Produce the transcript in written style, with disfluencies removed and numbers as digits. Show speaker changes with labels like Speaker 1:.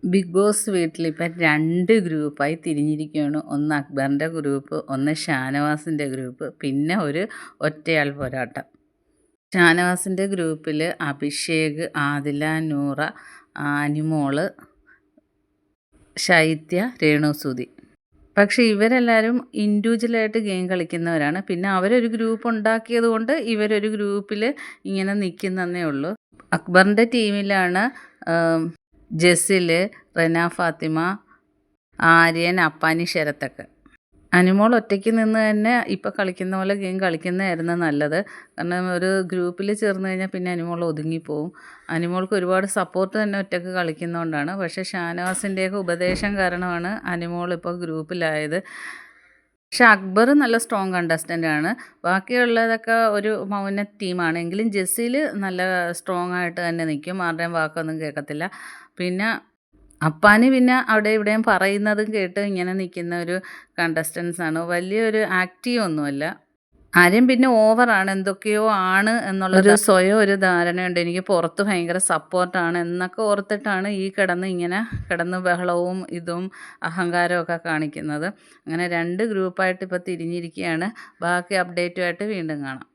Speaker 1: Big boss വീട്ടിലിപ്പം 2 ഗ്രൂപ്പായി തിരിഞ്ഞിരിക്കുകയാണ്. ഒന്ന് അക്ബറിൻ്റെ group, ഒന്ന് ഷാനവാസിൻ്റെ ഗ്രൂപ്പ്, പിന്നെ ഒരു ഒറ്റയാൾ പോരാട്ടം. ഷാനവാസിൻ്റെ ഗ്രൂപ്പിൽ അഭിഷേക്, ആദില, നൂറ, അനുമോള്, ശൈത്യ, രേണുസുതി. പക്ഷേ ഇവരെല്ലാവരും ഇൻഡിവിജ്വലായിട്ട് ഗെയിം കളിക്കുന്നവരാണ്. പിന്നെ അവരൊരു ഗ്രൂപ്പ് ഉണ്ടാക്കിയത് കൊണ്ട് ഇവരൊരു ഗ്രൂപ്പിൽ ഇങ്ങനെ നിൽക്കുന്നതേ ഉള്ളൂ. അക്ബറിൻ്റെ ടീമിലാണ് ജസിൽ, റെന ഫാത്തിമ, ആര്യൻ, അപ്പാനി, ശരത്തൊക്കെ. അനുമോൾ ഒറ്റയ്ക്ക് നിന്ന് തന്നെ ഇപ്പോൾ കളിക്കുന്ന പോലെ ഗെയിം കളിക്കുന്നതായിരുന്നു നല്ലത്. കാരണം ഒരു ഗ്രൂപ്പിൽ ചേർന്ന് കഴിഞ്ഞാൽ പിന്നെ അനുമോൾ ഒതുങ്ങിപ്പോവും. അനുമോൾക്ക് ഒരുപാട് സപ്പോർട്ട് തന്നെ ഒറ്റയ്ക്ക് കളിക്കുന്നതുകൊണ്ടാണ്. പക്ഷേ ഷാനവാസിൻ്റെയൊക്കെ ഉപദേശം കാരണമാണ് അനുമോൾ ഇപ്പോൾ ഗ്രൂപ്പിലായത്. പക്ഷെ അക്ബർ നല്ല സ്ട്രോങ് കണ്ടസ്റ്റൻ്റാണ്. ബാക്കിയുള്ളതൊക്കെ ഒരു മൗന ടീമാണ്. എങ്കിലും ജസീൽ നല്ല സ്ട്രോങ് ആയിട്ട് തന്നെ നിൽക്കും. ആരുടെയും വാക്കൊന്നും കേൾക്കത്തില്ല. പിന്നെ അപ്പാനി പിന്നെ അവിടെ ഇവിടെയും പറയുന്നതും കേട്ട് ഇങ്ങനെ നിൽക്കുന്ന ഒരു കണ്ടസ്റ്റൻസാണ്. വലിയൊരു ആക്റ്റീവ് ഒന്നുമല്ല. ആര്യം പിന്നെ ഓവറാണ്, എന്തൊക്കെയോ ആണ് എന്നുള്ളൊരു സ്വയം ഒരു ധാരണയുണ്ട്. എനിക്ക് പുറത്ത് ഭയങ്കര സപ്പോർട്ടാണ് എന്നൊക്കെ ഓർത്തിട്ടാണ് ഈ കിടന്ന് ബഹളവും ഇതും അഹങ്കാരമൊക്കെ കാണിക്കുന്നത്. അങ്ങനെ 2 ഗ്രൂപ്പായിട്ട് ഇപ്പോൾ തിരിഞ്ഞിരിക്കുകയാണ്. ബാക്കി അപ്ഡേറ്റുമായിട്ട് വീണ്ടും കാണാം.